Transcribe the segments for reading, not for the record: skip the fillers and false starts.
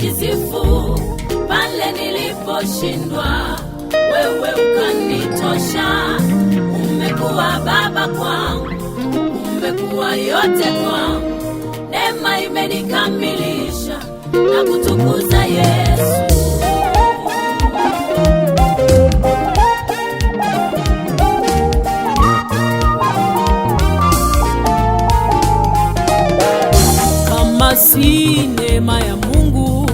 Sitajisifu pale niliposhindwa, wewe ukanitosha. Umekuwa baba kwangu, umekuwa yote kwangu, neema imenikamilisha na kutukuza Yesu. Kama si neema ya Mungu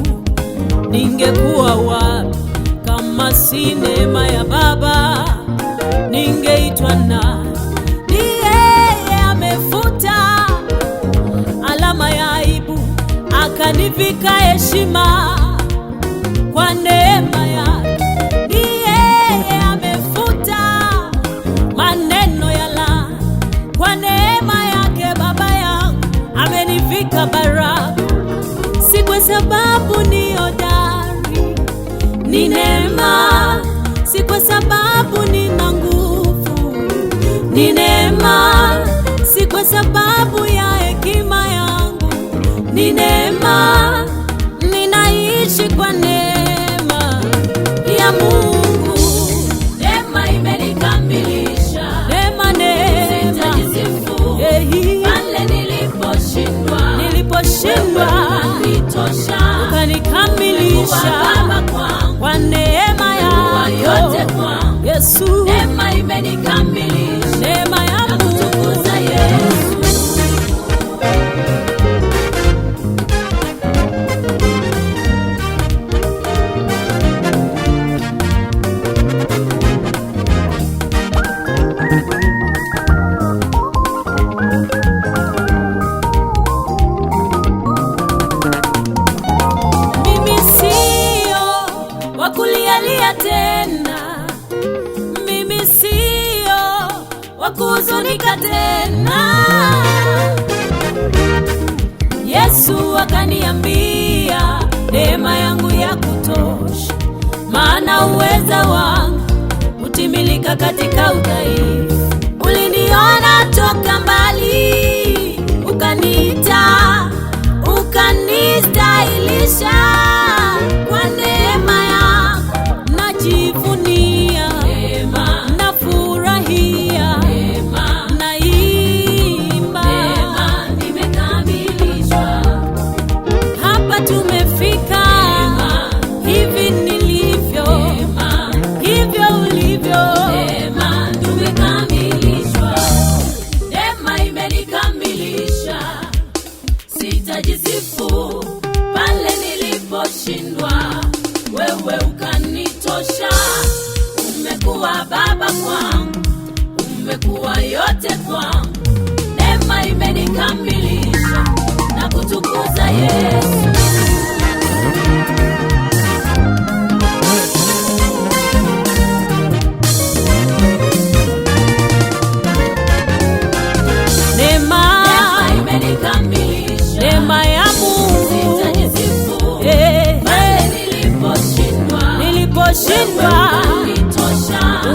ningekuwa wapi? Kama si neema ya Baba ningeitwa nani? Ni yeye amefuta alama ya aibu, akanivika heshima kwa neema yake. Ni yeye amefuta maneno ya laana kwa neema yake. Baba yangu amenivika baraka, si kwa sababu ni hodari, ni neema. Si kwa sababu nina nguvu, ni neema. Si kwa sababu ya hekima yangu, ni neema. Ninaishi kwa neema ya Mungu. Neema imenikamilisha, neema, neema. Sitajisifu pale niliposhindwa, ukanikamilisha kwa neema yako Yesu. Neema imenikamilisha, neema ya Mungu. Wakulialia tena, mimi sio wakuhuzunika tena. Yesu akaniambia neema yangu ya kutosha, maana uweza wangu utimilika katika udhaifu. Uliniona toka mbali, ukaniita, ukanistahilisha. Kwa neema yako najivunia, nafurahia, naimba. Nimekamilishwa, hapa tumefika, hivi nilivyo, hivyo ulivyo. Tumekamilishwa, neema imenikamilisha. Sitajisifu pale niliposhindwa, wewe ukanitosha. Umekuwa baba kwangu, umekuwa yote kwangu, neema imenikamilisha na kutukuza Yesu. Neema imenikamilisha, neema ya Mungu. Sitajisifu pale niliposhindwa,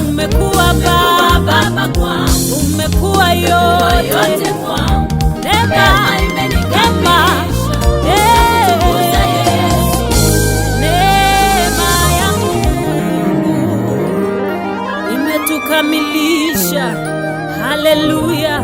umekuwa baba kwangu, umekuwa yote kwangu, neema imenikamilisha, kutukuza Yesu. Neema ya Mungu imetukamilisha. Haleluya.